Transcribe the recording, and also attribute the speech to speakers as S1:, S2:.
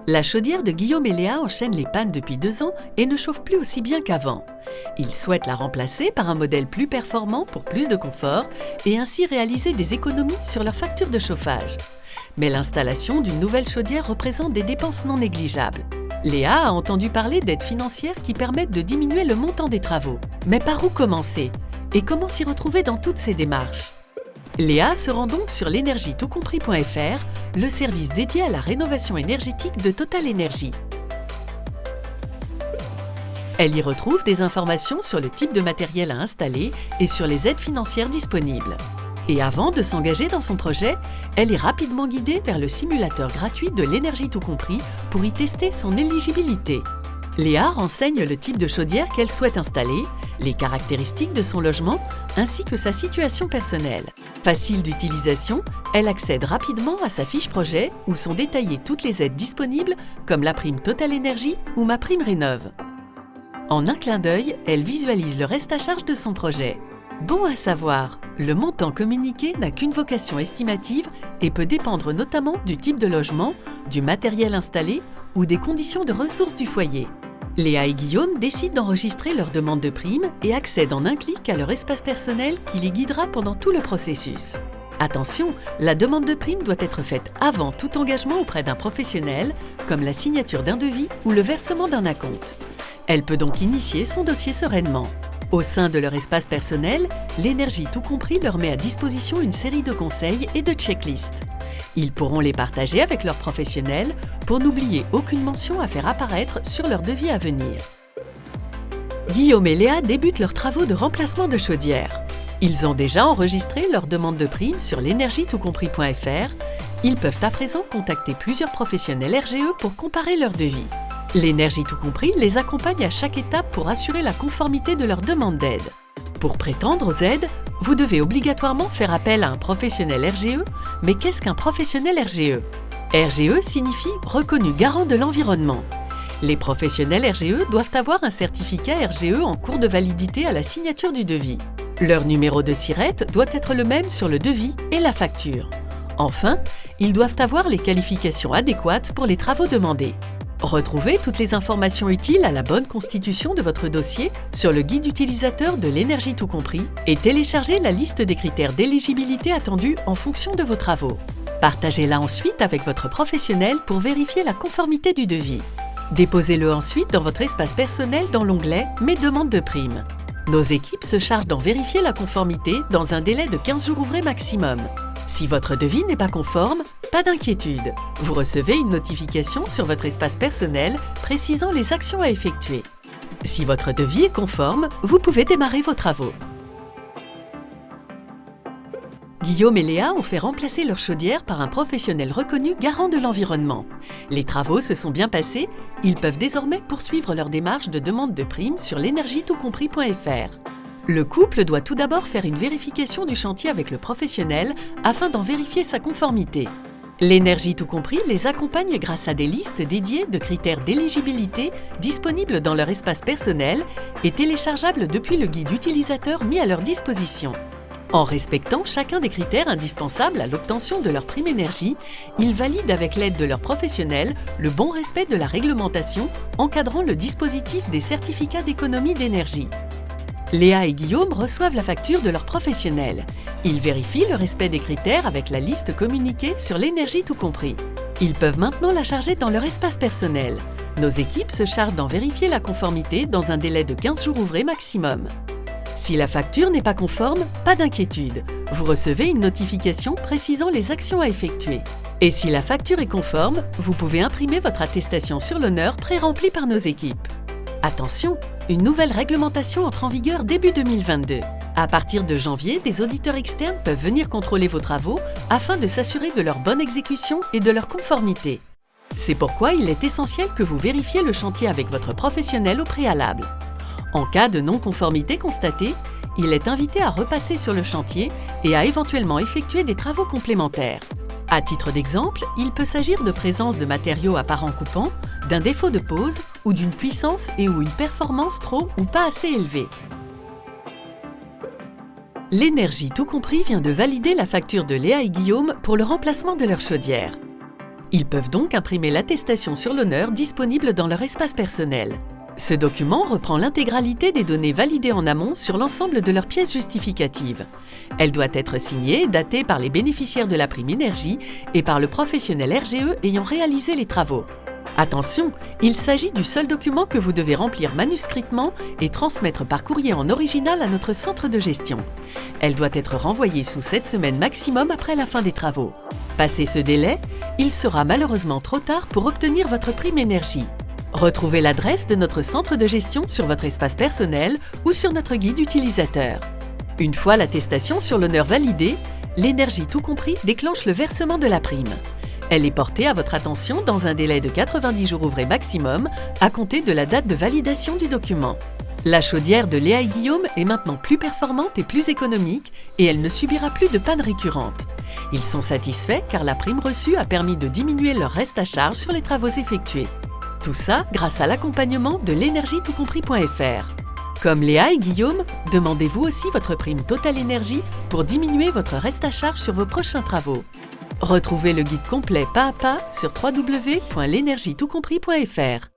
S1: La chaudière de Guillaume et Léa enchaîne les pannes depuis 2 ans et ne chauffe plus aussi bien qu'avant. Ils souhaitent la remplacer par un modèle plus performant pour plus de confort et ainsi réaliser des économies sur leur facture de chauffage. Mais l'installation d'une nouvelle chaudière représente des dépenses non négligeables. Léa a entendu parler d'aides financières qui permettent de diminuer le montant des travaux. Mais par où commencer? Et comment s'y retrouver dans toutes ces démarches? Léa se rend donc sur l'énergietoutcompris.fr, le service dédié à la rénovation énergétique de Total Energy. Elle y retrouve des informations sur le type de matériel à installer et sur les aides financières disponibles. Et avant de s'engager dans son projet, elle est rapidement guidée vers le simulateur gratuit de l'énergie tout compris pour y tester son éligibilité. Léa renseigne le type de chaudière qu'elle souhaite installer, les caractéristiques de son logement ainsi que sa situation personnelle. Facile d'utilisation, elle accède rapidement à sa fiche projet où sont détaillées toutes les aides disponibles comme la prime Total Energy ou ma prime Rénov'. En un clin d'œil, elle visualise le reste à charge de son projet. Bon à savoir, le montant communiqué n'a qu'une vocation estimative et peut dépendre notamment du type de logement, du matériel installé ou des conditions de ressources du foyer. Léa et Guillaume décident d'enregistrer leur demande de prime et accèdent en un clic à leur espace personnel qui les guidera pendant tout le processus. Attention, la demande de prime doit être faite avant tout engagement auprès d'un professionnel, comme la signature d'un devis ou le versement d'un acompte. Elle peut donc initier son dossier sereinement. Au sein de leur espace personnel, l'énergie tout compris leur met à disposition une série de conseils et de checklists. Ils pourront les partager avec leurs professionnels pour n'oublier aucune mention à faire apparaître sur leur devis à venir. Guillaume et Léa débutent leurs travaux de remplacement de chaudière. Ils ont déjà enregistré leur demande de prime sur l'énergietoutcompris.fr. Ils peuvent à présent contacter plusieurs professionnels RGE pour comparer leurs devis. L'énergie tout compris les accompagne à chaque étape pour assurer la conformité de leur demande d'aide. Pour prétendre aux aides, vous devez obligatoirement faire appel à un professionnel RGE, mais qu'est-ce qu'un professionnel RGE? RGE signifie reconnu garant de l'environnement. Les professionnels RGE doivent avoir un certificat RGE en cours de validité à la signature du devis. Leur numéro de SIRET doit être le même sur le devis et la facture. Enfin, ils doivent avoir les qualifications adéquates pour les travaux demandés. Retrouvez toutes les informations utiles à la bonne constitution de votre dossier sur le guide utilisateur de l'énergie tout compris et téléchargez la liste des critères d'éligibilité attendus en fonction de vos travaux. Partagez-la ensuite avec votre professionnel pour vérifier la conformité du devis. Déposez-le ensuite dans votre espace personnel dans l'onglet « Mes demandes de prime ». Nos équipes se chargent d'en vérifier la conformité dans un délai de 15 jours ouvrés maximum. Si votre devis n'est pas conforme, pas d'inquiétude. Vous recevez une notification sur votre espace personnel précisant les actions à effectuer. Si votre devis est conforme, vous pouvez démarrer vos travaux. Guillaume et Léa ont fait remplacer leur chaudière par un professionnel reconnu garant de l'environnement. Les travaux se sont bien passés, ils peuvent désormais poursuivre leur démarche de demande de prime sur l'énergietoutcompris.fr. Le couple doit tout d'abord faire une vérification du chantier avec le professionnel afin d'en vérifier sa conformité. L'énergie tout compris les accompagne grâce à des listes dédiées de critères d'éligibilité disponibles dans leur espace personnel et téléchargeables depuis le guide utilisateur mis à leur disposition. En respectant chacun des critères indispensables à l'obtention de leur prime énergie, ils valident avec l'aide de leurs professionnels le bon respect de la réglementation encadrant le dispositif des certificats d'économie d'énergie. Léa et Guillaume reçoivent la facture de leur professionnel. Ils vérifient le respect des critères avec la liste communiquée sur l'énergie tout compris. Ils peuvent maintenant la charger dans leur espace personnel. Nos équipes se chargent d'en vérifier la conformité dans un délai de 15 jours ouvrés maximum. Si la facture n'est pas conforme, pas d'inquiétude. Vous recevez une notification précisant les actions à effectuer. Et si la facture est conforme, vous pouvez imprimer votre attestation sur l'honneur pré-remplie par nos équipes. Attention, une nouvelle réglementation entre en vigueur début 2022. À partir de janvier, des auditeurs externes peuvent venir contrôler vos travaux afin de s'assurer de leur bonne exécution et de leur conformité. C'est pourquoi il est essentiel que vous vérifiez le chantier avec votre professionnel au préalable. En cas de non-conformité constatée, il est invité à repasser sur le chantier et à éventuellement effectuer des travaux complémentaires. À titre d'exemple, il peut s'agir de présence de matériaux apparents coupants, d'un défaut de pose ou d'une puissance et/ou une performance trop ou pas assez élevée. L'énergie tout compris vient de valider la facture de Léa et Guillaume pour le remplacement de leur chaudière. Ils peuvent donc imprimer l'attestation sur l'honneur disponible dans leur espace personnel. Ce document reprend l'intégralité des données validées en amont sur l'ensemble de leurs pièces justificatives. Elle doit être signée et datée par les bénéficiaires de la prime énergie et par le professionnel RGE ayant réalisé les travaux. Attention, il s'agit du seul document que vous devez remplir manuscritement et transmettre par courrier en original à notre centre de gestion. Elle doit être renvoyée sous 7 semaines maximum après la fin des travaux. Passé ce délai, il sera malheureusement trop tard pour obtenir votre prime énergie. Retrouvez l'adresse de notre centre de gestion sur votre espace personnel ou sur notre guide utilisateur. Une fois l'attestation sur l'honneur validée, l'énergie tout compris déclenche le versement de la prime. Elle est portée à votre attention dans un délai de 90 jours ouvrés maximum à compter de la date de validation du document. La chaudière de Léa et Guillaume est maintenant plus performante et plus économique et elle ne subira plus de panne récurrente. Ils sont satisfaits car la prime reçue a permis de diminuer leur reste à charge sur les travaux effectués. Tout ça grâce à l'accompagnement de l'énergie-tout-compris.fr. Comme Léa et Guillaume, demandez-vous aussi votre prime Total Énergie pour diminuer votre reste à charge sur vos prochains travaux. Retrouvez le guide complet pas à pas sur www.l'énergie-tout-compris.fr.